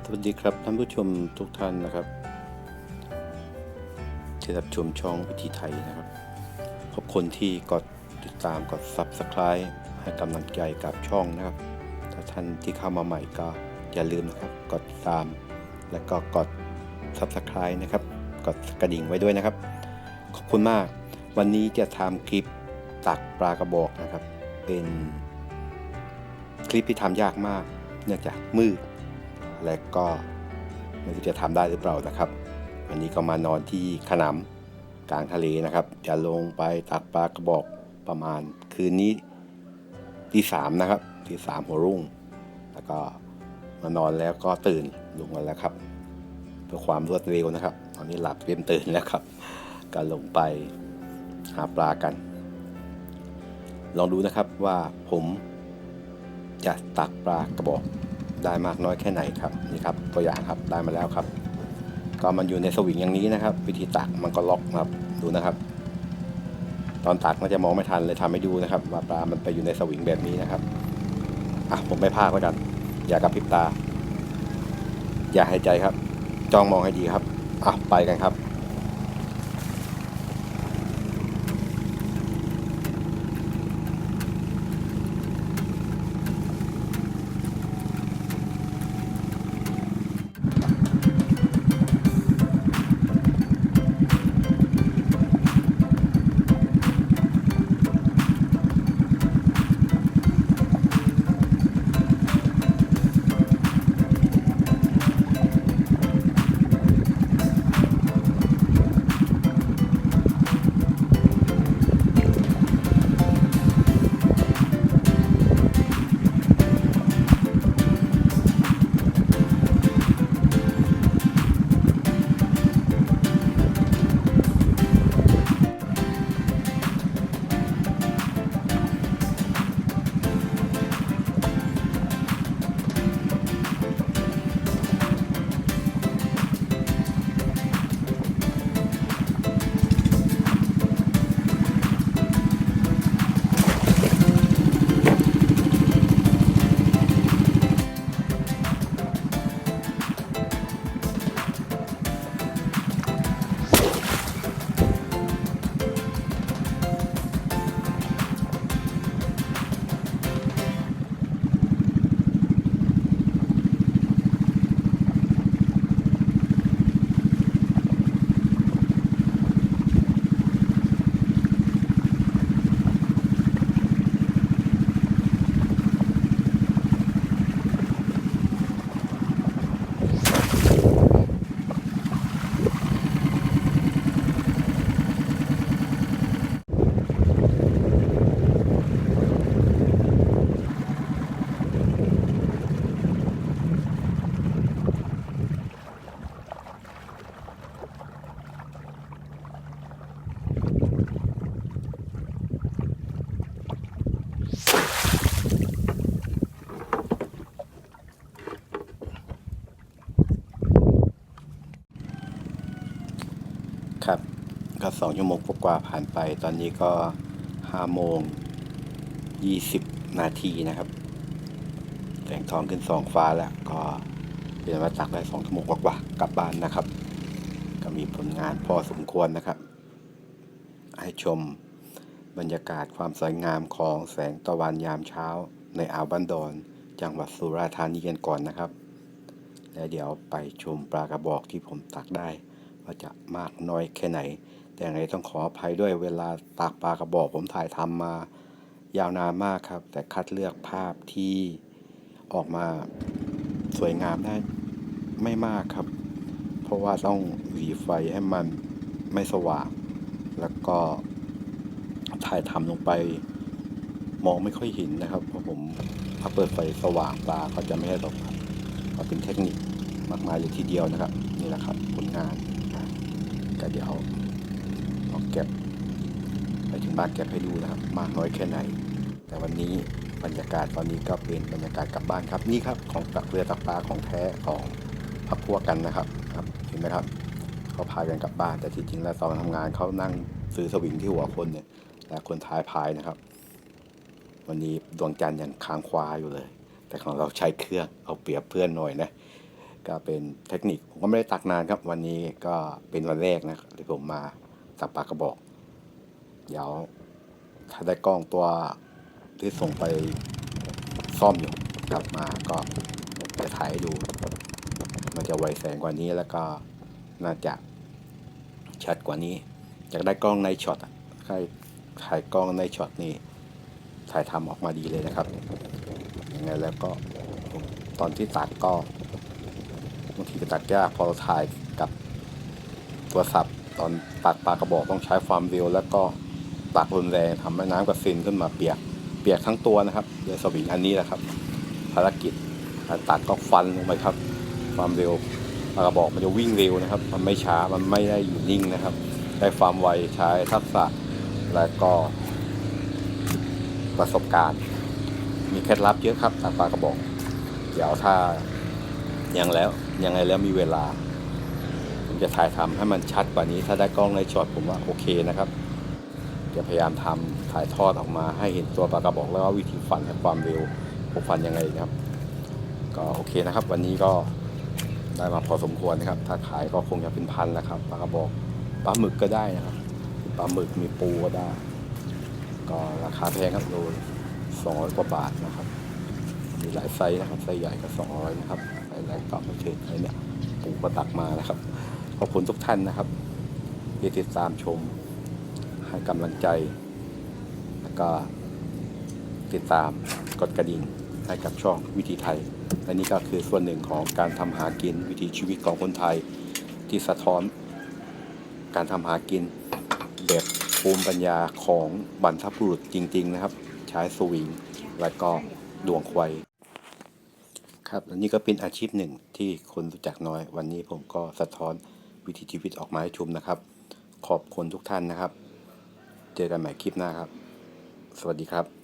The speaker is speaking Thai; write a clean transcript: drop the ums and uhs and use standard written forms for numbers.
สวัสดีครับท่านผู้ชมทุกท่านนะครับที่รับชมช่องวิถีไทยนะครับขอบคุณที่กดติดตามกด Subscribe ให้กำลังใจกับช่องนะครับถ้าท่านที่เข้ามาใหม่ก็อย่าลืมนะครับกดติดตามและก็กด Subscribe นะครับกดกระดิ่งไว้ด้วยนะครับขอบคุณมากวันนี้จะทำคลิปตักปลากระบอกนะครับเป็นคลิปที่ทำยากมากเนื่องจากมืดและก็ไม่รู้จะทำได้หรือเปล่านะครับวันนี้ก็มานอนที่ขนำกลางทะเลนะครับจะลงไปตักปลากระบอกประมาณคืนนี้ตี 3นะครับตี 3หัวรุ่งแล้วก็มานอนแล้วก็ตื่นลงมาแล้วครับเพื่อความรวดเร็วนะครับตอนนี้หลับเตรียมตื่นแล้วครับก็ลงไปหาปลากันลองดูนะครับว่าผมจะตักปลากระบอกได้มากน้อยแค่ไหนครับนี่ครับตัวอย่างครับได้มาแล้วครับก็มันอยู่ในสวิงอย่างนี้นะครับวิธีตักมันก็ล็อกครับดูนะครับตอนตักมันจะมองไม่ทันเลยทำให้ดูนะครับว่าปลามันไปอยู่ในสวิงแบบนี้นะครับผมไม่พลาดแล้วกันอย่ากระพริบตาอย่าหายใจครับจ้องมองให้ดีครับไปกันครับครับก็2 ชั่วโมงกว่าผ่านไปตอนนี้ก็5 โมง 20 นาทีนะครับแสงทองขึ้น2 ฟ้าแล้วก็เป็นว่าตักได้2 ชั่วโมงกว่ากลับบ้านนะครับก็มีผลงานพอสมควรนะครับให้ชมบรรยากาศความสวยงามของแสงตะวันยามเช้าในอ่าวบ้านดอนจังหวัดสุราษฎร์ธานีกันก่อนนะครับแล้วเดี๋ยวไปชมปลากระบอกที่ผมตักได้ว่าจะมากน้อยแค่ไหนแต่ยังไงต้องขออภัยด้วยเวลาตักปลากระบอกผมถ่ายทำมายาวนานมากครับแต่คัดเลือกภาพที่ออกมาสวยงามได้ไม่มากครับเพราะว่าต้องหวีไฟให้มันไม่สว่างแล้วก็ถ่ายทำลงไปมองไม่ค่อยเห็นนะครับเพราะผมถ้าเปิดไฟสว่างปลาก็จะไม่ให้ตกครับก็เป็นเทคนิคมากมายอยู่ทีเดียวนะครับนี่แหละครับผลงานก็เดี๋ยวเอาเก็บไปถึงบ้านเก็บให้ดูนะครับมากน้อยแค่ไหนแต่วันนี้บรรยากาศตอนนี้ก็เป็นบรรยากาศกลับบ้านครับนี่ครับของตักเรือตักปลาของแท้ของพักพวกกันนะครับเห็นไหมครับเขาพากันกลับบ้านแต่ที่จริงแล้วตอนทำงานเขานั่งซื้อสวิงที่หัวคนเนี่ยแต่คนท้ายพายนะครับวันนี้ดวงจันทร์ยังค้างคว้าอยู่เลยแต่ของเราใช้เครื่องเอาเปรียบเพื่อนหน่อยนะ ก็เป็นเทคนิคผมก็ไม่ได้ตักนานครับวันนี้ก็เป็นวันแรกนะที่ผมมาตักปลากระบอกเดี๋ยวถ้าได้กล้องตัวที่ส่งไปซ่อมอยู่กลับมาก็จะถ่ายให้ดูมันจะไวแสงกว่านี้แล้วก็น่าจะชัดกว่านี้อยากได้กล้องในช็อตใครถ่ายกล้องในช็อตนี่ถ่ายทำออกมาดีเลยนะครับยังไงแล้วก็ตอนที่ตัดก็บางทีก็ตัดยากพอเราถ่ายกับโทรศัพท์ตอนตัดปลากระบอกต้องใช้ความเร็วแล้วก็ตักรุนแรงทำให้น้ำกระซินขึ้นมาเปียกทั้งตัวนะครับโดยสวิงอันนี้แหละครับภารกิจตัดก็ฟันลงไปครับความเร็วปลากระบอกมันจะวิ่งเร็วนะครับมันไม่ช้ามันไม่ได้อยู่นิ่งนะครับได้ความไวใช้ทักษะและก็ประสบการณ์มีเคล็ดลับเยอะครับตัดปลากระบอกเดี๋ยวถ้ายังไงแล้วมีเวลาผมจะถ่ายทำให้มันชัดกว่านี้ถ้าได้กล้องในช็อตผมว่าโอเคนะครับจะพยายามทำถ่ายทอดออกมาให้เห็นตัวปลากระบอกแล้วว่าวิธีฟันและความเร็วผมฟันยังไงนะครับก็โอเคนะครับวันนี้ก็ได้มาพอสมควรนะครับถ้าขายก็คงจะเป็นพันแล้วครับปลากระบอกปลาหมึกก็ได้นะครับปลาหมึกมีปูก็ได้ก็ราคาแพงครับโล200 กว่าบาทนะครับมีหลายไซส์นะครับไซส์ใหญ่ก็200นะครับไซส์เล็กก็ไม่ถึงไซส์เนี่ยปูก็ตักมานะครับขอบคุณทุกท่านนะครับที่ติดตามชมให้กำลังใจแล้วก็ติดตามกดกระดิ่งให้กับช่องวิถีไทยและนี่ก็คือส่วนหนึ่งของการทำหากินวิถีชีวิตของคนไทยที่สะท้อนการทำหากินแบบภูมิปัญญาของบรรพบุรุษจริงๆนะครับใช้สวิงและก็ดวงควายครับและนี่ก็เป็นอาชีพหนึ่งที่คนรู้จักน้อยวันนี้ผมก็สะท้อนวิถีชีวิตออกมาให้ชมนะครับขอบคุณทุกท่านนะครับเจอกันใหม่คลิปหน้าครับสวัสดีครับ